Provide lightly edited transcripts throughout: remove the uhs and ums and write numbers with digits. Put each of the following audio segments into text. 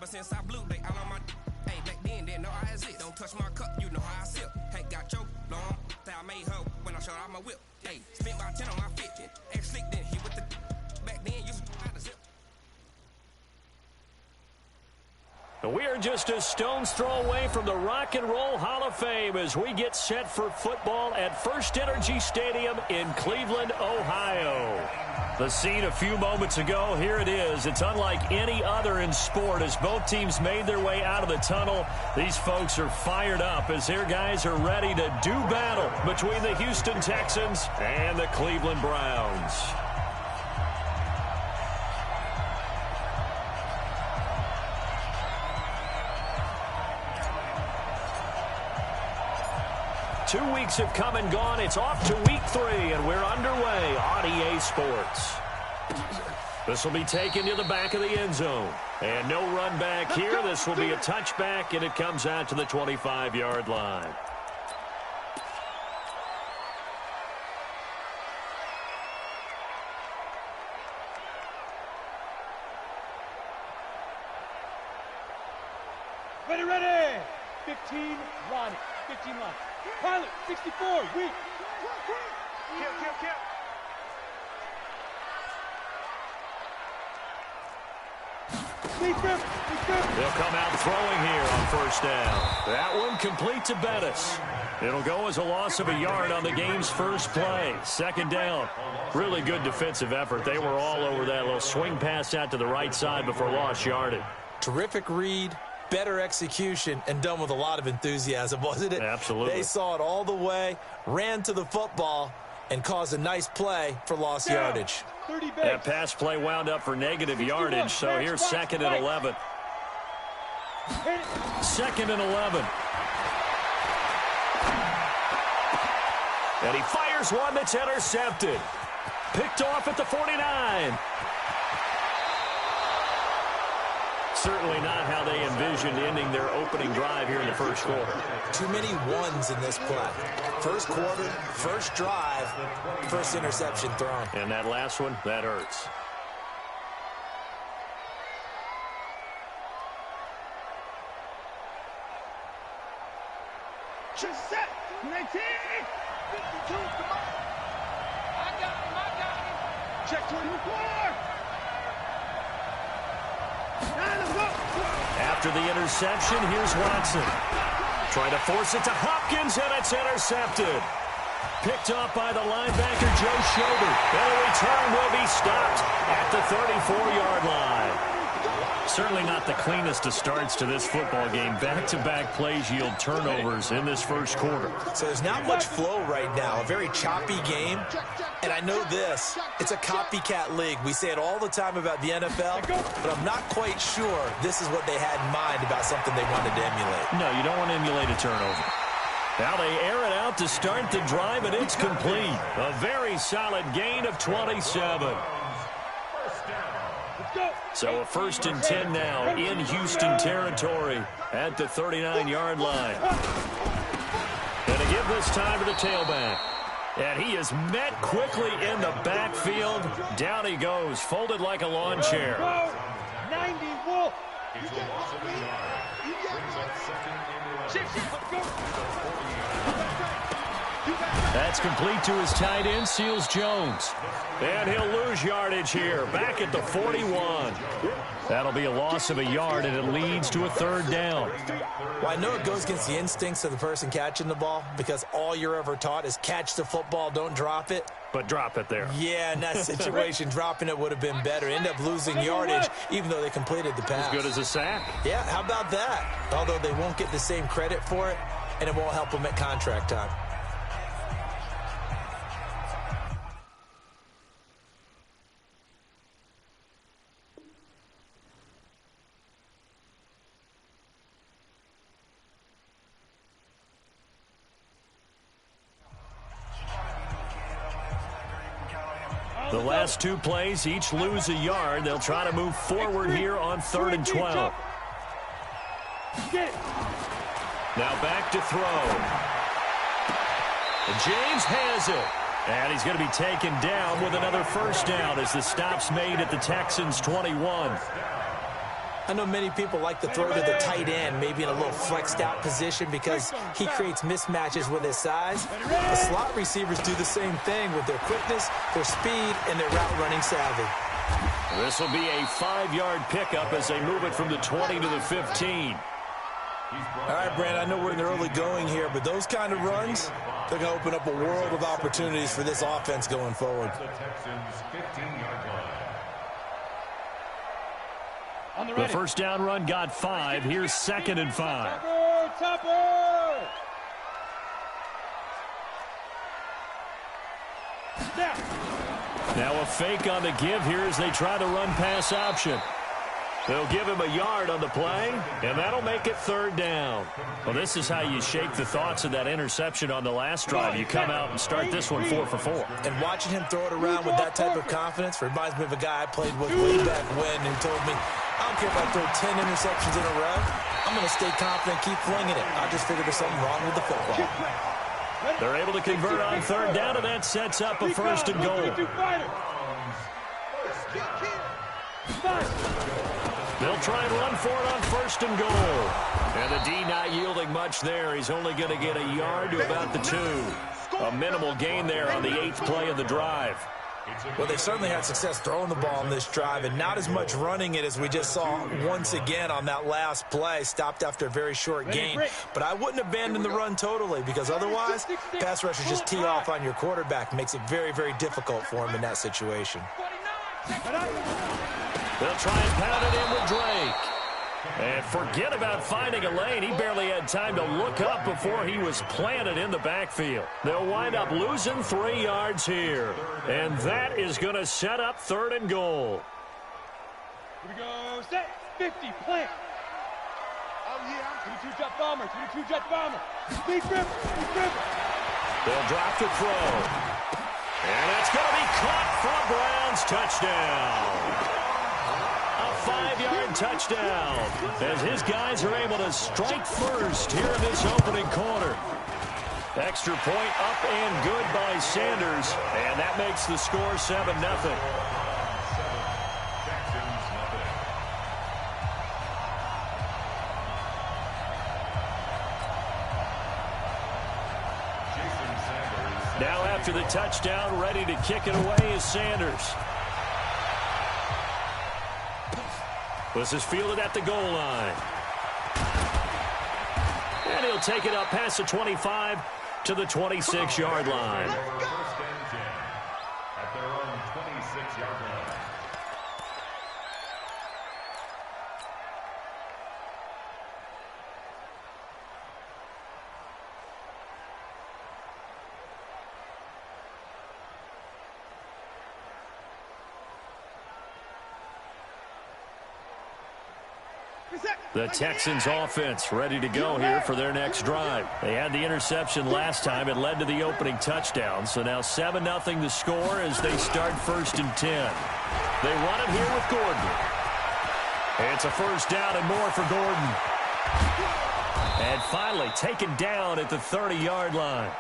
since I blew, they all on my. Hey, back then, didn't know I exist. Don't touch my cup, you know how I sip. Hey, got your long, that I made her when I showed out my whip. Hey, spent about 10 on my fit. Ex-slick, then he with the. Back then, you had to zip. We are just a stone's throw away from the Rock and Roll Hall of Fame as we get set for football at First Energy Stadium in Cleveland, Ohio. The scene a few moments ago, here it is. It's unlike any other in sport as both teams made their way out of the tunnel. These folks are fired up as their guys are ready to do battle between the Houston Texans and the Cleveland Browns. Two weeks have come and gone. It's off to week 3, and we're underway on EA Sports. This will be taken to the back of the end zone. And no run back here. This will be a touchback, and it comes out to the 25-yard line. Ready. 15 line. 15 line. Pilot, 64, weak. Kill. They'll come out throwing here on first down. That one complete to Bettis. It'll go as a loss of a yard on the game's first play. Second down. Really good defensive effort. They were all over that little swing pass out to the right side before lost yardage. Terrific read. Better execution, and done with a lot of enthusiasm, wasn't it? Absolutely. They saw it all the way, ran to the football, and caused a nice play for lost yardage. That pass play wound up for negative yardage, so here's 2nd and 11. 2nd and 11. And he fires one that's intercepted. Picked off at the 49. Certainly not how they envisioned ending their opening drive here in the first quarter. Too many ones in this play. First quarter, first drive, first interception thrown. And that last one, that hurts. Set. 19. 52. Come on. I got him. Check 24. After the interception, here's Watson. Trying to force it to Hopkins, and it's intercepted. Picked off by the linebacker, Joe Schobert. And the return will be stopped at the 34-yard line. Certainly not the cleanest of starts to this football game. Back-to-back plays yield turnovers in this first quarter. So there's not much flow right now. A very choppy game. And I know this. It's a copycat league. We say it all the time about the NFL, but I'm not quite sure this is what they had in mind about something they wanted to emulate. No, you don't want to emulate a turnover. Now they air it out to start the drive, and it's complete. A very solid gain of 27. So a 1st and 10 now in Houston territory at the 39-yard line. And to give this time to the tailback. And he is met quickly in the backfield. Down he goes, folded like a lawn chair. 90 Wolf. That's complete to his tight end, Seals Jones. And he'll lose yardage here, back at the 41. That'll be a loss of a yard, and it leads to a 3rd down. Well, I know it goes against the instincts of the person catching the ball because all you're ever taught is catch the football, don't drop it. But drop it there. Yeah, in that situation, dropping it would have been better. End up losing yardage, even though they completed the pass. As good as a sack. Yeah, how about that? Although they won't get the same credit for it, and it won't help them at contract time. The last 2 plays each lose a yard. They'll try to move forward here on 3rd and 12. Now back to throw. And James has it. And he's going to be taken down with another first down as the stop's made at the Texans' 21. I know many people like to throw to the tight end, maybe in a little flexed out position because he creates mismatches with his size. The slot receivers do the same thing with their quickness, their speed, and their route running savvy. This will be a 5-yard pickup as they move it from the 20 to the 15. All right, Brandon, I know we're in the early going here, but those kind of runs, they're going to open up a world of opportunities for this offense going forward. The first down run got 5. Here's 2nd and 5. Now a fake on the give here as they try to run pass option. They'll give him a yard on the play, and that'll make it 3rd down. Well, this is how you shake the thoughts of that interception on the last drive. You come out and start this one 4 for 4. And watching him throw it around with that type of confidence reminds me of a guy I played with way back when who told me, I don't care if I throw 10 interceptions in a row. I'm going to stay confident, keep flinging it. I just figured there's something wrong with the football. They're able to convert on 3rd down, and that sets up a 1st and goal. They'll try and run for it on 1st and goal. And the D not yielding much there. He's only going to get a yard to about the 2. A minimal gain there on the 8th play of the drive. Well, they certainly had success throwing the ball in this drive, and not as much running it as we just saw once again on that last play. Stopped after a very short gain. But I wouldn't abandon the run totally, because otherwise, pass rushers just tee off on your quarterback. Makes it very, very difficult for him in that situation. They'll try and pound it in with Drake. And forget about finding a lane. He barely had time to look up before he was planted in the backfield. They'll wind up losing 3 yards here. And that is going to set up 3rd and goal. Here we go. Set. 50. Plant. Oh, yeah. 22-jet bomber. 22-jet bomber. Deep river. Deep river. They'll drop to throw. And it's going to be caught for a Browns touchdown. A 5-yard touchdown as his guys are able to strike first here in this opening quarter. Extra point up and good by Sanders, and that makes the score 7-0. Now after the touchdown, ready to kick it away is Sanders. This is fielded at the goal line. And he'll take it up past the 25 to the 26-yard line. First and 10 at their own 26-yard line. The Texans offense ready to go here for their next drive. They had the interception last time. It led to the opening touchdown. So now 7-0 the score as they start 1st and 10. They run it here with Gordon. It's a 1st down and more for Gordon. And finally taken down at the 30-yard line.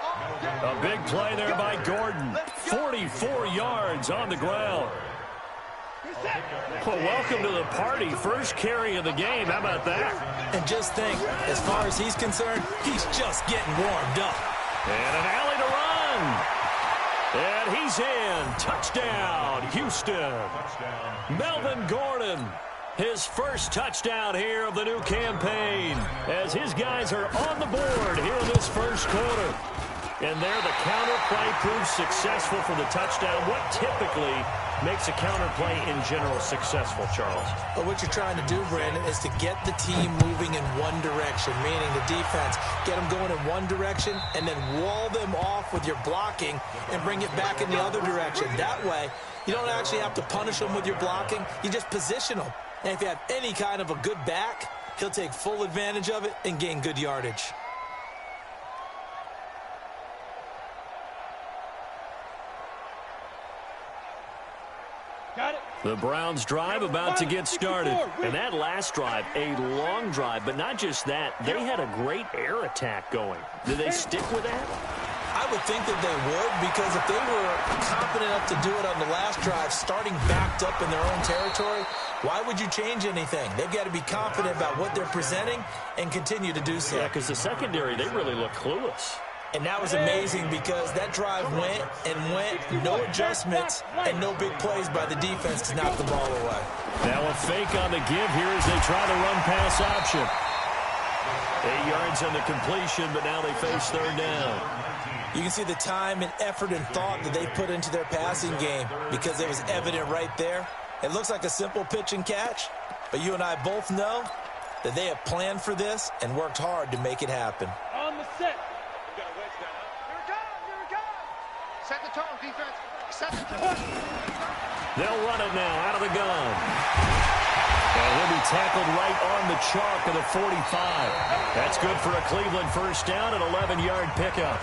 A big play there by Gordon. 44 yards on the ground. Well, welcome to the party. First carry of the game. How about that? And just think, as far as he's concerned, he's just getting warmed up. And an alley to run. And he's in. Touchdown, Houston. Melvin Gordon, his first touchdown here of the new campaign, as his guys are on the board here in this first quarter. And there, the counter play proves successful for the touchdown. What typically makes a counter play in general successful, Charles? Well, what you're trying to do, Brandon, is to get the team moving in one direction, meaning the defense. Get them going in one direction and then wall them off with your blocking and bring it back in the other direction. That way, you don't actually have to punish them with your blocking. You just position them. And if you have any kind of a good back, he'll take full advantage of it and gain good yardage. The Browns drive about to get started. And that last drive, a long drive, but not just that. They had a great air attack going. Did they stick with that? I would think that they would, because if they were confident enough to do it on the last drive, starting backed up in their own territory, why would you change anything? They've got to be confident about what they're presenting and continue to do so. Yeah, because the secondary, they really look clueless. And that was amazing because that drive went and went, no adjustments and no big plays by the defense to knock the ball away. Now a fake on the give here as they try the run-pass option. 8 yards on the completion, but now they face third down. You can see the time and effort and thought that they put into their passing game because it was evident right there. It looks like a simple pitch and catch, but you and I both know that they have planned for this and worked hard to make it happen. On the set. Set the tone, defense. Set the tone. They'll run it now out of the gun. And he'll be tackled right on the chalk of the 45. That's good for a Cleveland first down, an 11-yard pickup.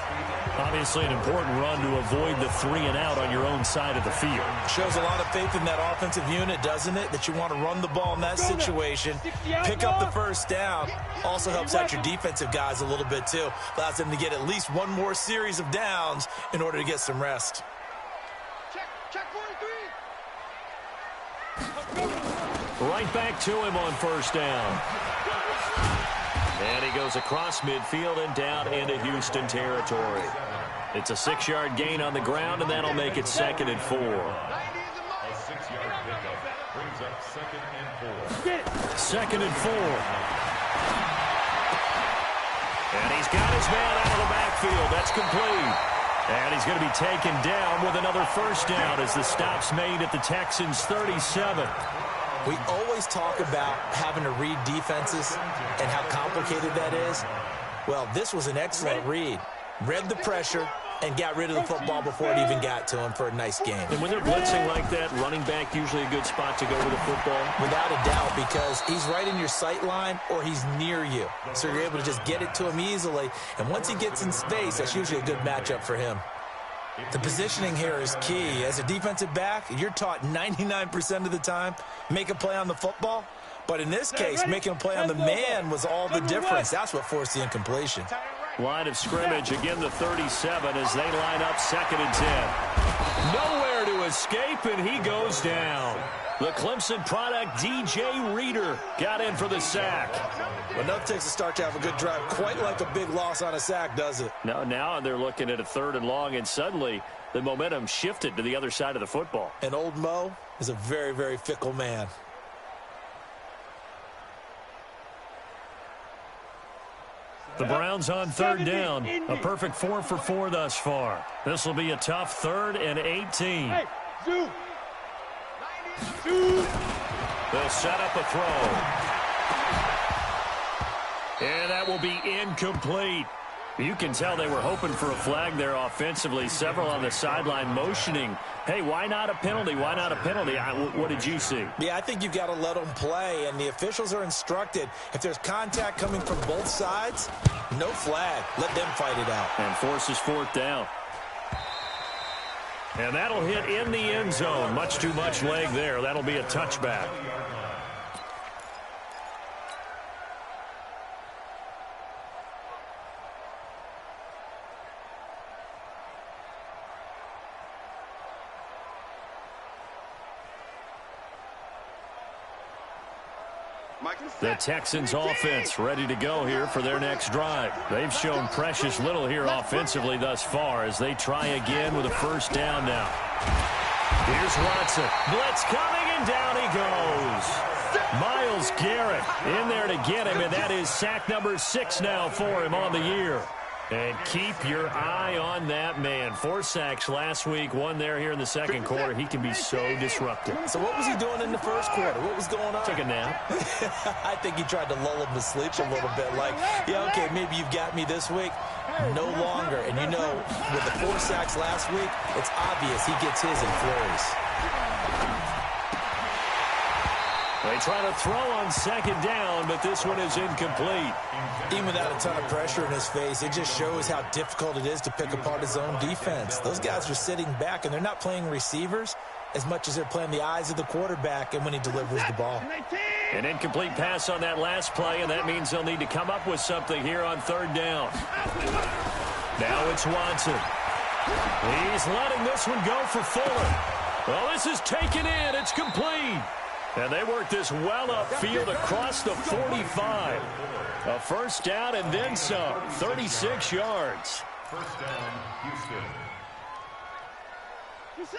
Obviously an important run to avoid the 3-and-out on your own side of the field. Shows a lot of faith in that offensive unit, doesn't it? That you want to run the ball in that situation. Pick up the first down. Also helps out your defensive guys a little bit, too. Allows them to get at least one more series of downs in order to get some rest. Check 43. Right back to him on first down. And he goes across midfield and down into Houston territory. It's a 6-yard gain on the ground, and that'll make it 2nd and 4. A 6-yard pickup brings up 2nd and 4. 2nd and 4. And he's got his man out of the backfield. That's complete. And he's going to be taken down with another first down as the stop's made at the Texans' 37. We always talk about having to read defenses and how complicated that is. Well, this was an excellent read. Read the pressure and got rid of the football before it even got to him for a nice game. And when they're blitzing like that, running back usually a good spot to go with the football? Without a doubt, because he's right in your sight line or he's near you. So you're able to just get it to him easily. And once he gets in space, that's usually a good matchup for him. The positioning here is key. As a defensive back, you're taught 99% of the time, make a play on the football. But in this case, making a play on the man was all the difference. That's what forced the incompletion. Line of scrimmage, again the 37 as they line up 2nd and 10. Nowhere to escape, and he goes down. The Clemson product, DJ Reader, got in for the sack. Enough takes to start to have a good drive. Quite like a big loss on a sack, does it? No, now they're looking at a 3rd and long, and suddenly the momentum shifted to the other side of the football. And old Mo is a very, very fickle man. The Browns on 3rd down. A perfect 4 for 4 thus far. This will be a tough 3rd and 18. Hey, Zoo. They'll set up a throw. And that will be incomplete. You can tell they were hoping for a flag there offensively. Several on the sideline motioning, hey, why not a penalty? Why not a penalty? What did you see? Yeah, I think you've got to let them play, and the officials are instructed. If there's contact coming from both sides, no flag. Let them fight it out. And forces 4th down. And that'll hit in the end zone. Much too much leg there. That'll be a touchback. The Texans offense ready to go here for their next drive. They've shown precious little here offensively thus far as they try again with a first down now. Here's Watson. Blitz coming, and down he goes. Myles Garrett in there to get him, and that is sack number 6 now for him on the year. And keep your eye on that man. 4 sacks last week, 1 there here in the second quarter. He can be so disruptive. So what was he doing in the first quarter? What was going on? Took a nap. I think he tried to lull him to sleep a little bit. Like, yeah, okay, maybe you've got me this week. No longer. And you know, with the 4 sacks last week, it's obvious he gets his in flurries. They try to throw on second down, but this one is incomplete. Even without a ton of pressure in his face, it just shows how difficult it is to pick apart his own defense. Those guys are sitting back, and they're not playing receivers as much as they're playing the eyes of the quarterback and when he delivers the ball. An incomplete pass on that last play, and that means they'll need to come up with something here on third down. Now it's Watson. He's letting this one go for Fuller. Well, this is taken in. It's complete. And they work this well upfield across the 45. A first down and then some. 36 yards. First down, Houston.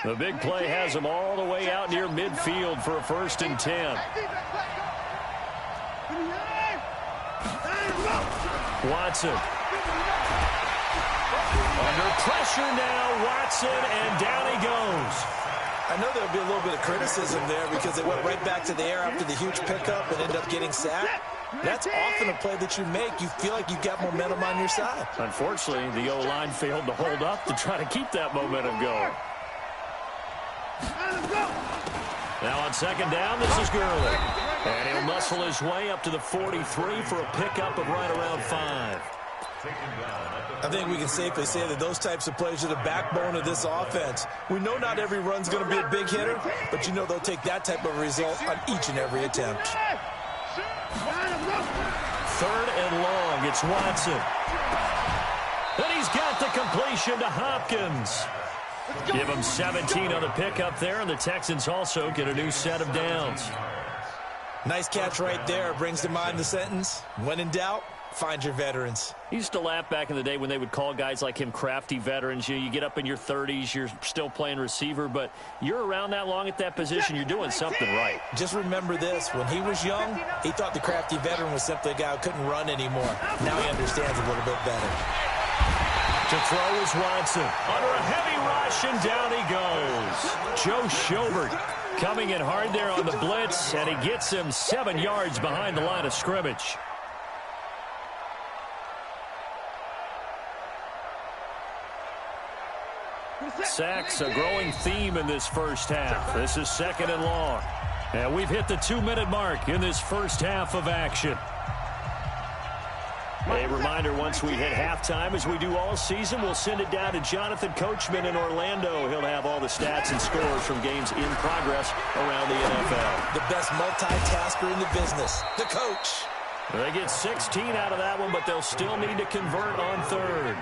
The big play has them all the way out near midfield for a 1st and 10. Watson. Under pressure now, Watson, and down he goes. I know there'll be a little bit of criticism there because they went right back to the air after the huge pickup and ended up getting sacked. That's often a play that you make. You feel like you've got momentum on your side. Unfortunately, the O-line failed to hold up to try to keep that momentum going. Now on 2nd down, this is Gurley. And he'll muscle his way up to the 43 for a pickup of right around 5. I think we can safely say that those types of plays are the backbone of this offense. We know not every run's going to be a big hitter, but you know they'll take that type of result on each and every attempt. 3rd and long, it's Watson. And he's got the completion to Hopkins. Give him 17 on the pickup there, and the Texans also get a new set of downs. Nice catch right there. Brings to mind the sentence, when in doubt, find your veterans. I used to laugh back in the day when they would call guys like him crafty veterans. You get up in your 30s, you're still playing receiver, but you're around that long at that position, you're doing something right. Just remember this. When he was young, he thought the crafty veteran was simply a guy who couldn't run anymore. Now he understands a little bit better. To throw is Watson. Under a heavy rush, and down he goes. Joe Schobert coming in hard there on the blitz, and he gets him 7 yards behind the line of scrimmage. Sacks, a growing theme in this first half. This is 2nd and long. And we've hit the 2-minute mark in this first half of action. A reminder, once we hit halftime, as we do all season, we'll send it down to Jonathan Coachman in Orlando. He'll have all the stats and scores from games in progress around the NFL. The best multitasker in the business, the coach. They get 16 out of that one, but they'll still need to convert on 3rd.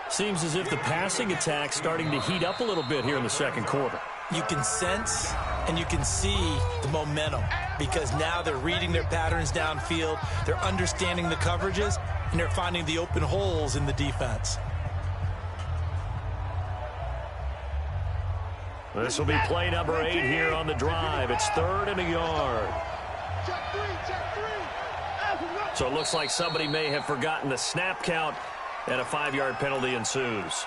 Seems as if the passing attack's starting to heat up a little bit here in the 2nd quarter. You can sense and you can see the momentum because now they're reading their patterns downfield, they're understanding the coverages, and they're finding the open holes in the defense. This will be play number 8 here on the drive. It's 3rd and a yard. So it looks like somebody may have forgotten the snap count, and a 5-yard penalty ensues.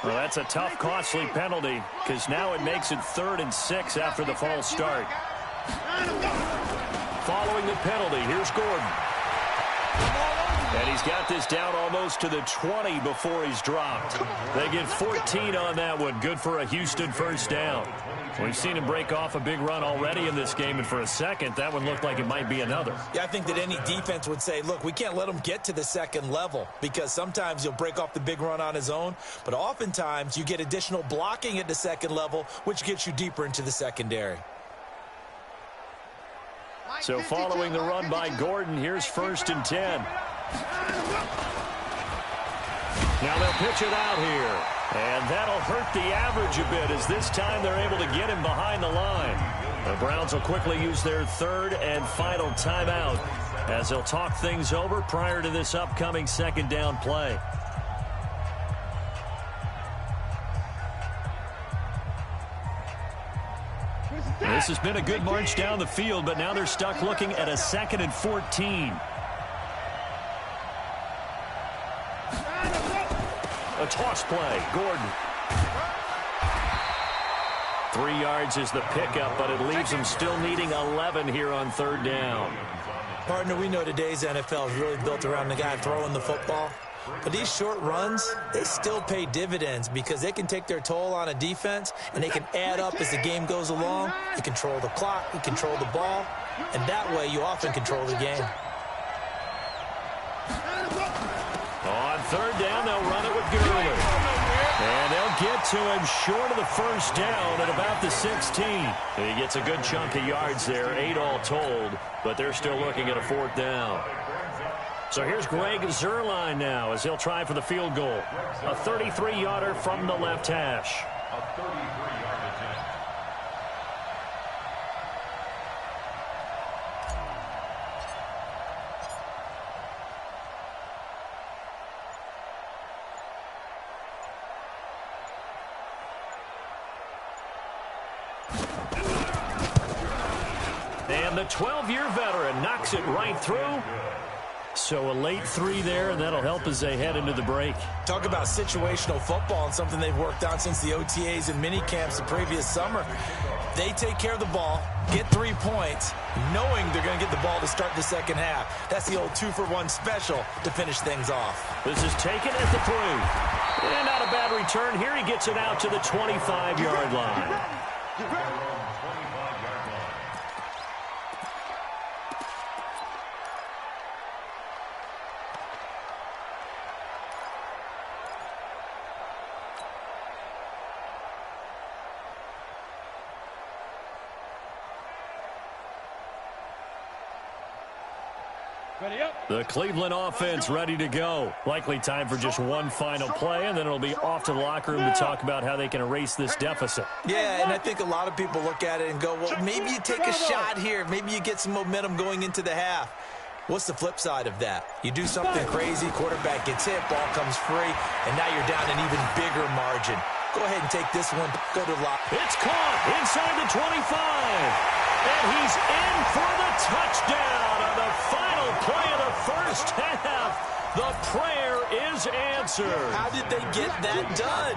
Well, that's a tough, costly penalty because now it makes it 3rd and 6 after the false start. Following the penalty, here's Gordon. And he's got this down almost to the 20 before he's dropped. They get 14 on that one. Good for a Houston first down. We've seen him break off a big run already in this game, and for a second, that one looked like it might be another. Yeah, I think that any defense would say, look, we can't let him get to the 2nd level because sometimes he'll break off the big run on his own, but oftentimes you get additional blocking at the 2nd level, which gets you deper into the secondary. So following the run by Gordon, here's 1st and 10. Now they'll pitch it out here. And that'll hurt the average a bit as this time they're able to get him behind the line. The Browns will quickly use their 3rd and final timeout as they'll talk things over prior to this upcoming 2nd down play. This has been a good march down the field, but now they're stuck looking at a 2nd and 14. A toss play, Gordon. 3 yards is the pickup, but it leaves them still needing 11 here on 3rd down. Partner, we know today's NFL is really built around the guy throwing the football. But these short runs, they still pay dividends because they can take their toll on a defense and they can add up as the game goes along. You control the clock, you control the ball, and that way you often control the game. On 3rd down, they'll run it with Gurley. And they'll get to him short of the first down at about the 16. He gets a good chunk of yards there, 8 all told, but they're still looking at a 4th down. So here's Greg Zuerlein now as he'll try for the field goal. A 33-yarder from the left hash. A 33-yard attempt. And the 12-year veteran knocks it right through. So a late 3 there, and that'll help as they head into the break. Talk about situational football and something they've worked on since the OTAs and mini camps the previous summer. They take care of the ball, get 3 points, knowing they're going to get the ball to start the second half. That's the old 2-for-1 special to finish things off. This is taken at the 3. And not a bad return here. He gets it out to the 25-yard line. The Cleveland offense ready to go. Likely time for just one final play, and then it'll be off to the locker room to talk about how they can erase this deficit. Yeah, and I think a lot of people look at it and go, well, maybe you take a shot here. Maybe you get some momentum going into the half. What's the flip side of that? You do something crazy, quarterback gets hit, ball comes free, and now you're down an even bigger margin. Go ahead and take this one. Go to the lock. It's caught inside the 25. And he's in for the touchdown on the final play of the first half. The prayer is answered. How did they get that done?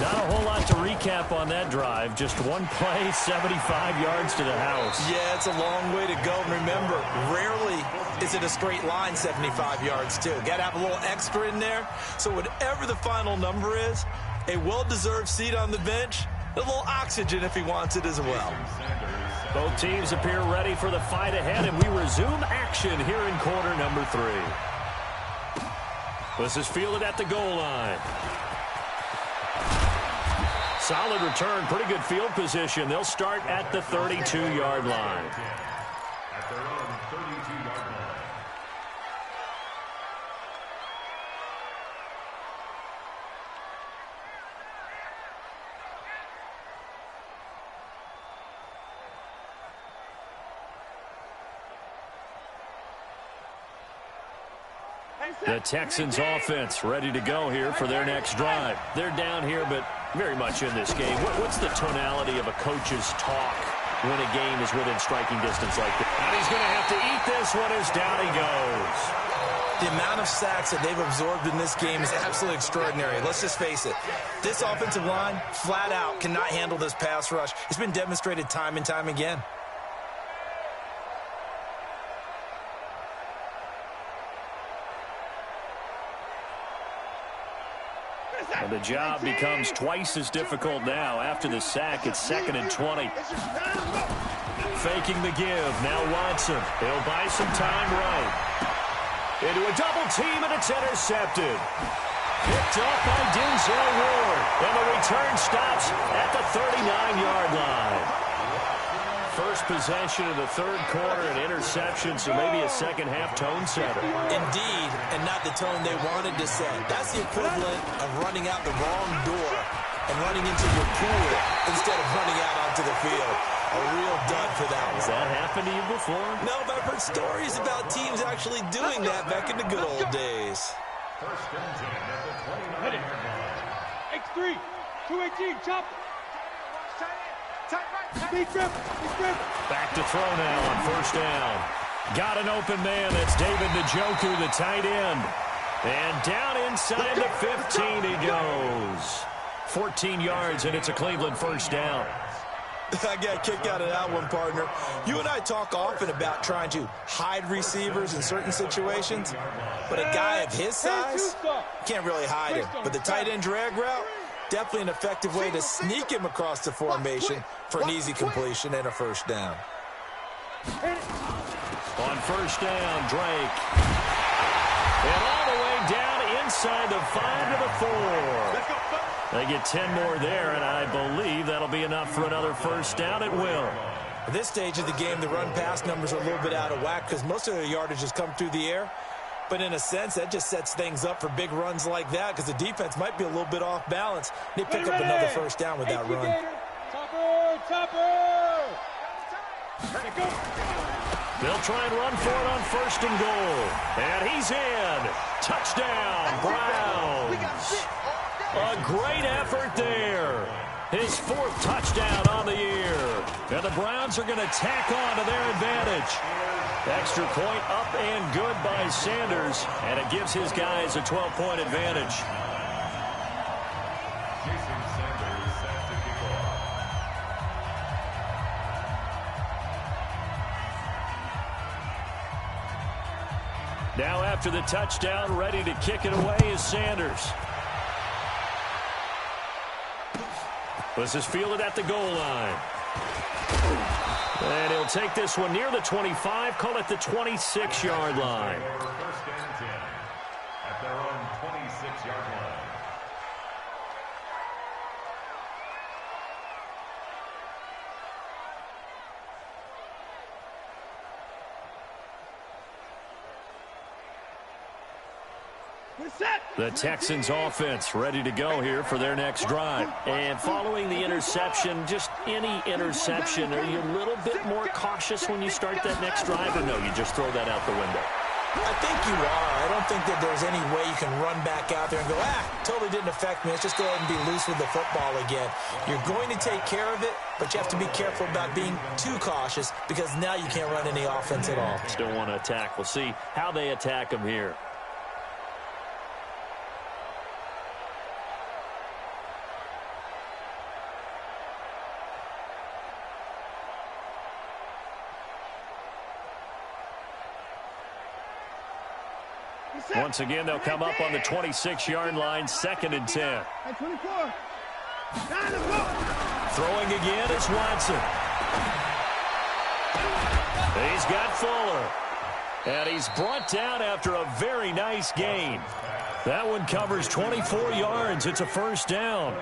Not a whole lot to recap on that drive. Just one play, 75 yards to the house. Yeah, it's a long way to go. And remember, rarely is it a straight line 75 yards, too. Got to have a little extra in there. So whatever the final number is, a well-deserved seat on the bench, a little oxygen if he wants it as well. Both teams appear ready for the fight ahead, and we resume action here in quarter number 3. This is fielded at the goal line. Solid return, pretty good field position. They'll start at the 32-yard line. At their own 32-yard line. The Texans offense ready to go here for their next drive. They're down here, but very much in this game. What's the tonality of a coach's talk when a game is within striking distance like this? And he's going to have to eat this one as down he goes. The amount of sacks that they've absorbed in this game is absolutely extraordinary. Let's just face it. This offensive line, flat out, cannot handle this pass rush. It's been demonstrated time and time again. And the job becomes twice as difficult now. After the sack, it's 2nd and 20. Faking the give. Now Watson. He'll buy some time right. Into a double team, and it's intercepted. Picked up by Denzel Ward. And the return stops at the 39-yard line. First possession of the third quarter, an interception, so maybe a second-half tone setter. Indeed, and not the tone they wanted to set. That's the equivalent of running out the wrong door and running into your pool instead of running out onto the field. A real dud for that one. Has that happened to you before? No, but I've heard stories about teams actually doing that back in the good old days. First and 10 at the 29-yard line. X3, 218, chop. Back to throw now on first down. Got an open man. That's David Njoku, the tight end. And down inside the 15 he goes. 14 yards, and it's a Cleveland first down. I got a kick out of that one, partner. You and I talk often about trying to hide receivers in certain situations, but a guy of his size can't really hide him. But the tight end drag route, definitely an effective way to sneak him across the formation for an easy completion and a first down. On first down, Drake. And all the way down inside the 5 to the 4. They get 10 more there, and I believe that'll be enough for another first down. It will. At this stage of the game, the run-pass numbers are a little bit out of whack because most of their yardage has come through the air. But in a sense, that just sets things up for big runs like that because the defense might be a little bit off balance. They pick up another first down with that run. They'll try and run for it on 1st and goal. And he's in. Touchdown, Browns. A great effort there. His 4th touchdown on the year. And the Browns are going to tack on to their advantage. Extra point up and good by Sanders. And it gives his guys a 12-point advantage. Now after the touchdown, ready to kick it away is Sanders. This is fielded at the goal line. And he'll take this one near the 25, call it the 26-yard line. First and 10 at their own 26-yard line. The Texans offense ready to go here for their next drive. And following the interception, just any interception, are you a little bit more cautious when you start that next drive, or no, you just throw that out the window? I think you are. I don't think that there's any way you can run back out there and go, totally didn't affect me. Let's just go ahead and be loose with the football again. You're going to take care of it, but you have to be careful about being too cautious because now you can't run any offense at all. Still want to attack. We'll see how they attack him here. Once again, they'll come up on the 26-yard line, 2nd and 10. Throwing again is Watson. He's got Fuller. And he's brought down after a very nice gain. That one covers 24 yards. It's a first down.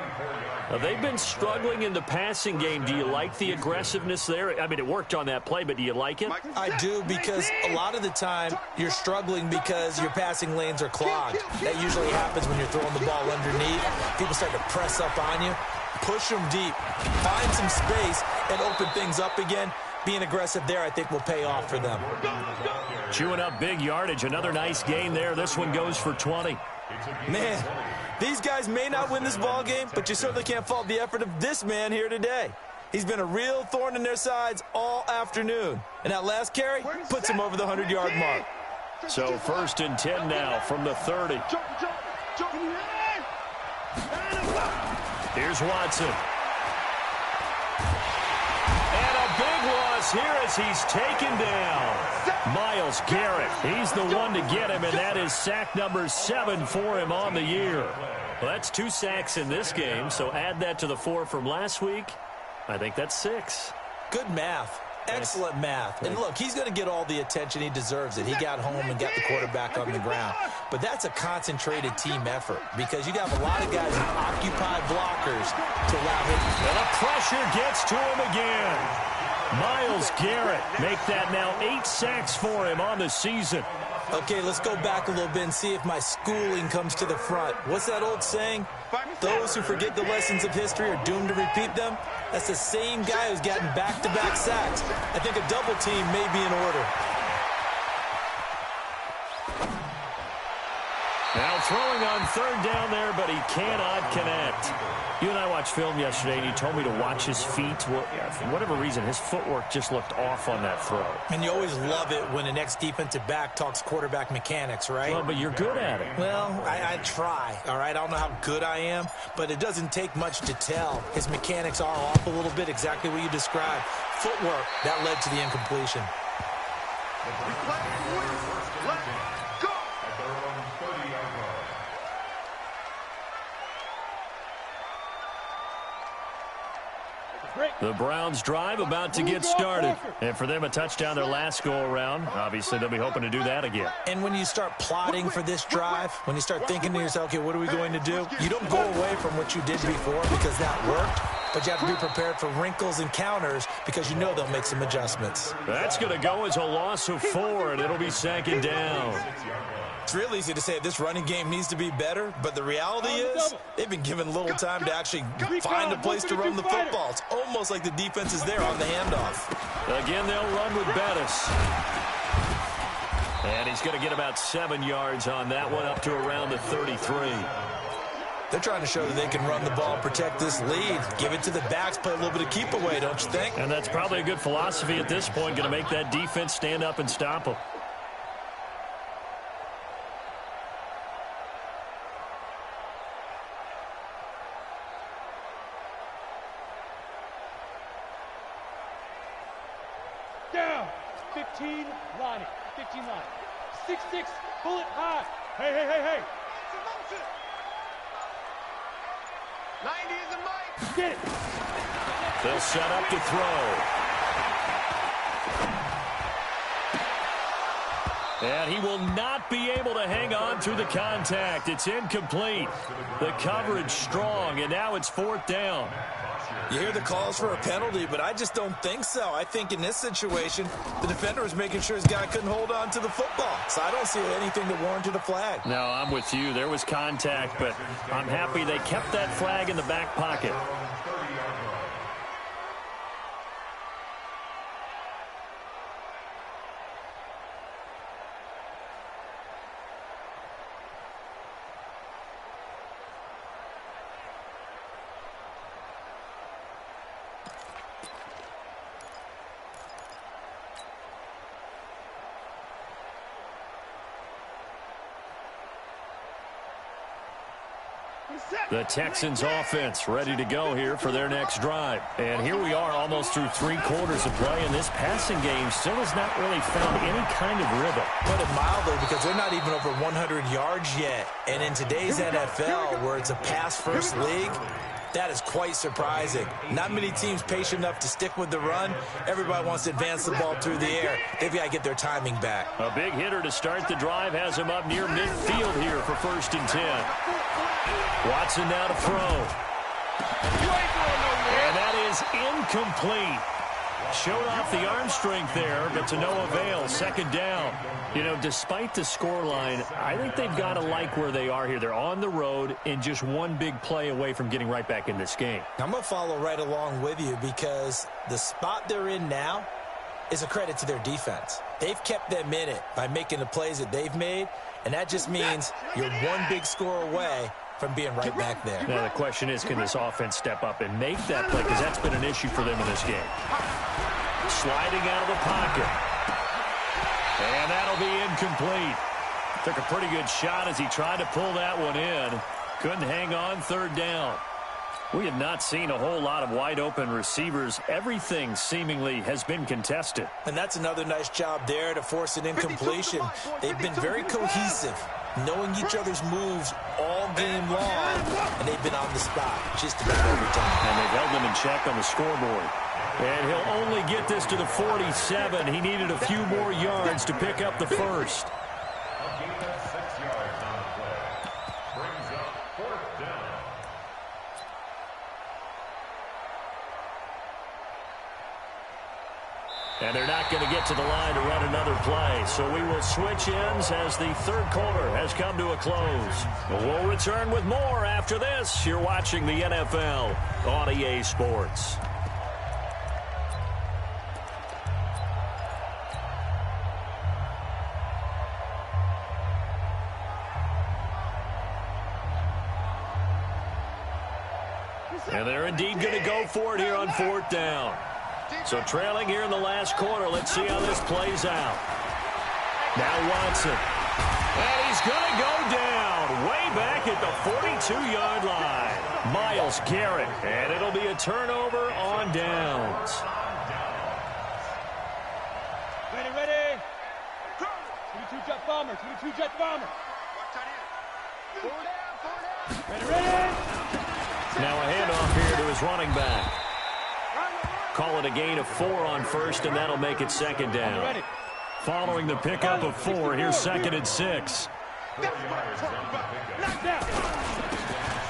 Now, they've been struggling in the passing game. Do you like the aggressiveness there? I mean, it worked on that play, but do you like it? I do, because a lot of the time you're struggling because your passing lanes are clogged. That usually happens when you're throwing the ball underneath. People start to press up on you. Push them deep. Find some space and open things up again. Being aggressive there, I think, will pay off for them. Chewing up big yardage. Another nice gain there. This one goes for 20. Man, these guys may not win this ball game, but you certainly can't fault the effort of this man here today. He's been a real thorn in their sides all afternoon. And that last carry puts him over the 100-yard mark. So 1st and 10 now from the 30. Here's Watson. And a big loss here as he's taken down. Myles Garrett, he's the one to get him, and that is sack number 7 for him on the year. Well, that's 2 sacks in this game, so add that to the 4 from last week. I think that's 6. Good math. Excellent math. And look, he's going to get all the attention he deserves it. He got home and got the quarterback on the ground. But that's a concentrated team effort because you got a lot of guys who occupy blockers to allow him. And the pressure gets to him again. Myles Garrett make that now 8 sacks for him on the season. Okay, let's go back a little bit and see if my schooling comes to the front. What's that old saying? Those who forget the lessons of history are doomed to repeat them. That's the same guy who's gotten back-to-back sacks. I think a double team may be in order. Now throwing on 3rd down there, but he cannot connect. You and I watched film yesterday, and you told me to watch his feet. Well, for whatever reason, his footwork just looked off on that throw. And you always love it when an ex-defensive back talks quarterback mechanics, right? Well, but you're good at it. Well, I try, all right? I don't know how good I am, but it doesn't take much to tell. His mechanics are off a little bit, exactly what you described. Footwork, that led to the incompletion. The Browns drive about to get started. And for them, a touchdown their last go-around. Obviously, they'll be hoping to do that again. And when you start plotting for this drive, when you start thinking to yourself, okay, what are we going to do? You don't go away from what you did before because that worked. but you have to be prepared for wrinkles and counters because you know they'll make some adjustments. That's going to go as a loss of 4, and it'll be 2nd down. It's real easy to say this running game needs to be better, but the reality is they've been given little time to actually find a place to run the football. It's almost like the defense is there on the handoff. Again, they'll run with Bettis. And he's going to get about 7 yards on that one, up to around the 33. They're trying to show that they can run the ball, protect this lead, give it to the backs, play a little bit of keep away, don't you think? And that's probably a good philosophy at this point, going to make that defense stand up and stop them. Down. 15 line. 15 line. 6-6. Bullet high. Hey, hey, hey, hey. 90 is a mic. Get it. They'll set up to throw. And he will not be able to hang on through the contact. It's incomplete. The coverage strong, and now it's 4th down. You hear the calls for a penalty, but I just don't think so. I think in this situation, the defender was making sure his guy couldn't hold on to the football. So I don't see anything that warranted a flag. No, I'm with you. There was contact, but I'm happy they kept that flag in the back pocket. The Texans offense ready to go here for their next drive. And here we are almost through 3 quarters of play, and this passing game still has not really found any kind of rhythm. Put it mildly, because they're not even over 100 yards yet. And in today's NFL, where it's a pass-first league, that is quite surprising. Not many teams patient enough to stick with the run. Everybody wants to advance the ball through the air. They've got to get their timing back. A big hitter to start the drive has him up near midfield here for 1st and 10. Watson now to throw. And that is incomplete. Showed off the arm strength there, but to no avail. 2nd down. You know, despite the scoreline, I think they've got to like where they are here. They're on the road and just one big play away from getting right back in this game. I'm going to follow right along with you because the spot they're in now is a credit to their defense. They've kept them in it by making the plays that they've made, and that just means you're one big score away from being right back there. Now the question is, can this offense step up and make that play? Because that's been an issue for them in this game. Sliding out of the pocket. And that'll be incomplete. Took a pretty good shot as he tried to pull that one in. Couldn't hang on. 3rd down. We have not seen a whole lot of wide open receivers. Everything seemingly has been contested. And that's another nice job there to force an incompletion. They've been very cohesive, knowing each other's moves all game long, and they've been on the spot just about every time. And they've held them in check on the scoreboard. And he'll only get this to the 47. He needed a few more yards to pick up the 1st. And they're not going to get to the line to run another play. So we will switch ends as the 3rd quarter has come to a close. We'll return with more after this. You're watching the NFL on EA Sports. And they're indeed going to go for it here on 4th down. So trailing here in the last quarter. Let's see how this plays out. Now Watson. And he's going to go down way back at the 42-yard line. Myles Garrett. And it'll be a turnover on downs. Ready. 22 jet bomber. 22 jet bomber. Ready. Now a handoff here to his running back. Call it a gain of 4 on 1st, and that'll make it 2nd down. Following the pickup of 4, here's 2nd and 6.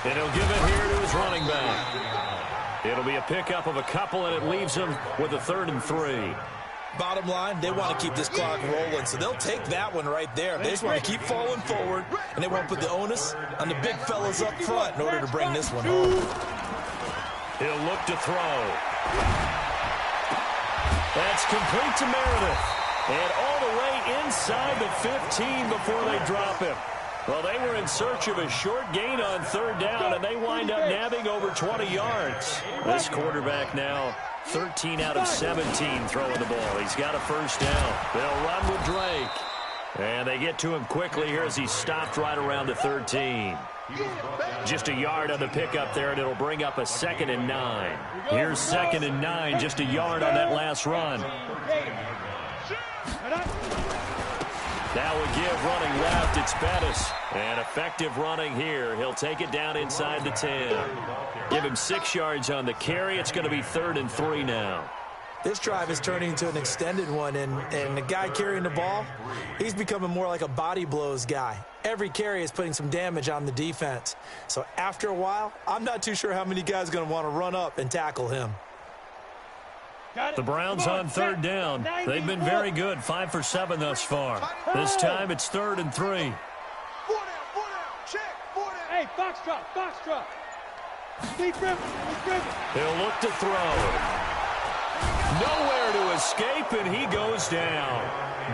And he'll give it here to his running back. It'll be a pickup of a couple, and it leaves them with a 3rd and 3. Bottom line, they want to keep this clock rolling, so they'll take that one right there. They just want to keep falling forward, and they won't put the onus on the big fellas up front in order to bring this one home. He'll look to throw. That's complete to Meredith. And all the way inside the 15 before they drop him. Well, they were in search of a short gain on 3rd down, and they wind up nabbing over 20 yards. This quarterback now 13 out of 17 throwing the ball. He's got a 1st down. They'll run with Drake. And they get to him quickly here as he's stopped right around the 13. Just a yard on the pickup there, and it'll bring up a 2nd and 9. Here's 2nd and 9, just a yard on that last run. That would give running left. It's Bettis. And effective running here. He'll take it down inside the 10. Give him 6 yards on the carry. It's going to be 3rd and 3 now. This drive is turning into an extended one, and the guy carrying the ball, he's becoming more like a body blows guy. Every carry is putting some damage on the defense. So after a while, I'm not too sure how many guys are going to want to run up and tackle him. The Browns on 3rd down. They've been very good, 5 for 7 thus far. This time it's 3rd and 3. 4 down, check, 4 down. Hey, foxtrot. Deep grip. He'll look to throw. Nowhere to escape, and he goes down.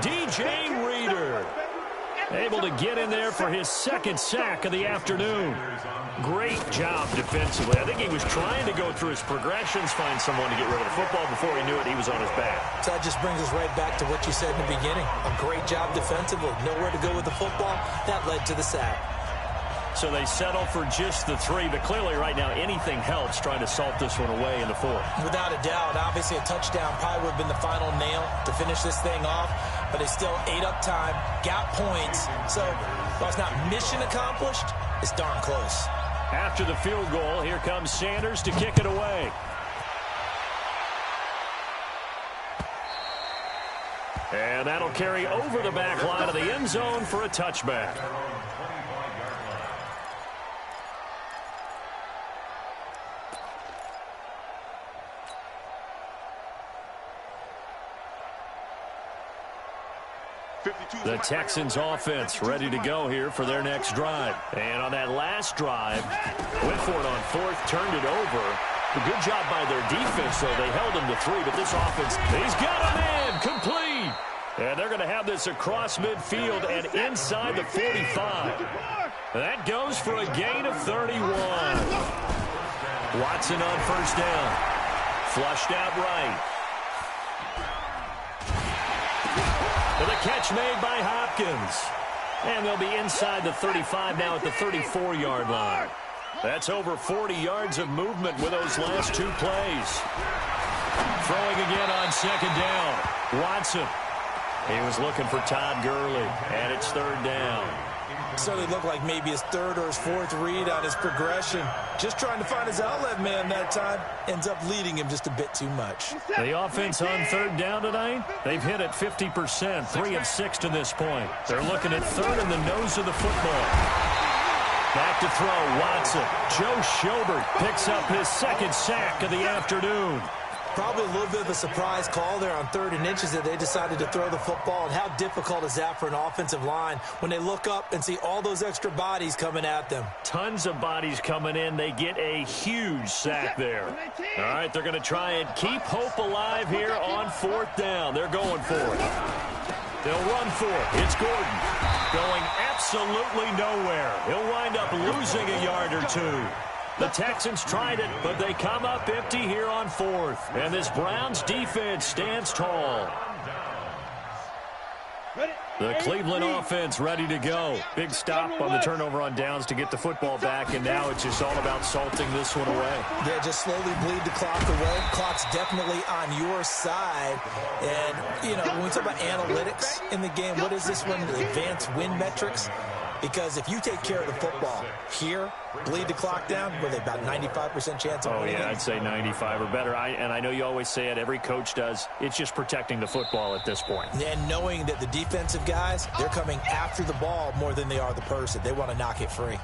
DJ Reader able to get in there for his 2nd sack of the afternoon. Great job defensively. I think he was trying to go through his progressions, find someone to get rid of the football. Before he knew it, he was on his back. So that just brings us right back to what you said in the beginning. A great job defensively. Nowhere to go with the football. That led to the sack. So they settle for just the 3, but clearly right now anything helps trying to salt this one away in the 4th. Without a doubt, obviously a touchdown probably would have been the final nail to finish this thing off, but they still ate up time, got points. So while it's not mission accomplished, it's darn close. After the field goal, here comes Sanders to kick it away. And that'll carry over the back line of the end zone for a touchback. The Texans offense ready to go here for their next drive. And on that last drive, Whitford on 4th turned it over. A good job by their defense, though. They held him to 3, but this offense, he's got a man complete. And they're going to have this across midfield and inside the 45. That goes for a gain of 31. Watson on 1st down. Flushed out right. With a catch made by Hopkins. And they'll be inside the 35 now at the 34-yard line. That's over 40 yards of movement with those last 2 plays. Throwing again on 2nd down. Watson. He was looking for Todd Gurley, and it's 3rd down. So it looked like maybe his 3rd or his 4th read on his progression. Just trying to find his outlet man that time. Ends up leading him just a bit too much. The offense on 3rd down tonight, they've hit it 50%, 3 of 6 to this point. They're looking at 3rd in the nose of the football. Back to throw, Watson. Joe Schobert picks up his 2nd sack of the afternoon. Probably a little bit of a surprise call there on 3rd and inches that they decided to throw the football. And how difficult is that for an offensive line when they look up and see all those extra bodies coming at them? Tons of bodies coming in. They get a huge sack there. All right, they're going to try and keep hope alive here on 4th down. They're going for it. They'll run for it. It's Gordon going absolutely nowhere. He'll wind up losing a yard or 2. The Texans tried it, but they come up empty here on 4th. And this Browns defense stands tall. The Cleveland offense ready to go. Big stop on the turnover on downs to get the football back, and now it's just all about salting this one away. Yeah, just slowly bleed the clock away. Clock's definitely on your side. And, you know, when we talk about analytics in the game, what is this one? Advanced win metrics? Because if you take care of the football here, bleed the clock down, with about 95% chance of winning. Oh, yeah, I'd say 95 or better. And I know you always say it, every coach does. It's just protecting the football at this point. And knowing that the defensive guys, they're coming after the ball more than they are the person. They want to knock it free.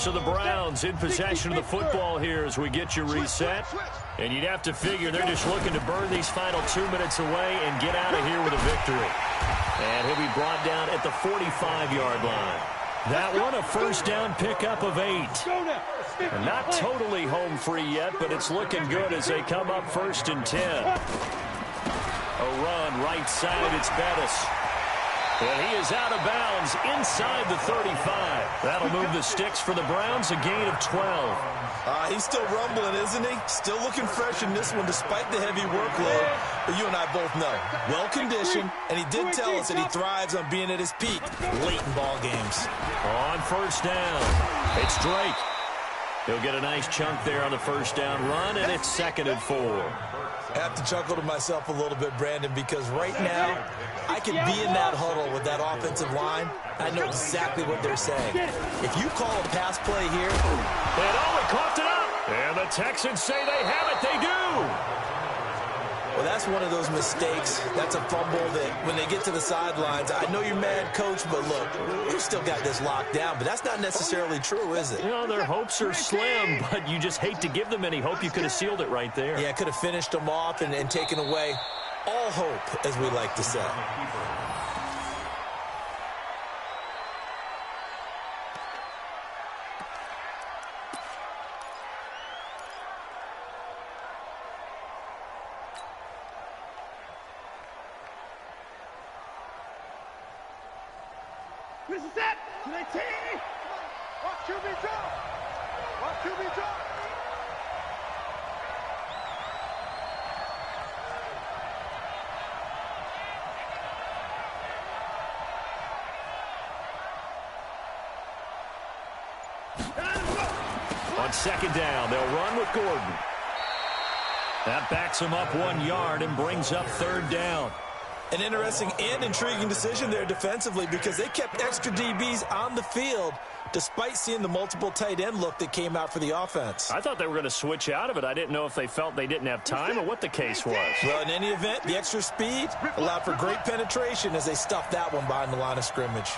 So the Browns in possession of the football here as we get you reset. And you'd have to figure they're just looking to burn these final 2 minutes away and get out of here with a victory. And he'll be brought down at the 45-yard line. That one, a first down pickup of 8. And not totally home free yet, but it's looking good as they come up 1st and 10. A run right side, it's Bettis. And he is out of bounds inside the 35. That'll move the sticks for the Browns, a gain of 12. He's still rumbling, isn't he? Still looking fresh in this one despite the heavy workload. But you and I both know, well-conditioned, and he did tell us that he thrives on being at his peak late in ball games. On first down, it's Drake. He'll get a nice chunk there on the first down run, and it's 2nd and 4. I have to chuckle to myself a little bit, Brandon, because right now I could be in that huddle with that offensive line. I know exactly what they're saying. If you call a pass play here. And he coughed it up. And the Texans say they have it. They do. Well, that's one of those mistakes. That's a fumble that when they get to the sidelines, I know you're mad, Coach, but look, we've still got this locked down. But that's not necessarily true, is it? You know, their hopes are slim, but you just hate to give them any hope. You could have sealed it right there. Yeah, could have finished them off and taken away all hope, as we like to say. This is it! 19! Watch QB drop! Watch QB drop! On 2nd down, they'll run with Gordon. That backs him up 1 yard and brings up 3rd down. An interesting and intriguing decision there defensively because they kept extra DBs on the field despite seeing the multiple tight end look that came out for the offense. I thought they were going to switch out of it. I didn't know if they felt they didn't have time or what the case was. Well, in any event, the extra speed allowed for great penetration as they stuffed that one behind the line of scrimmage.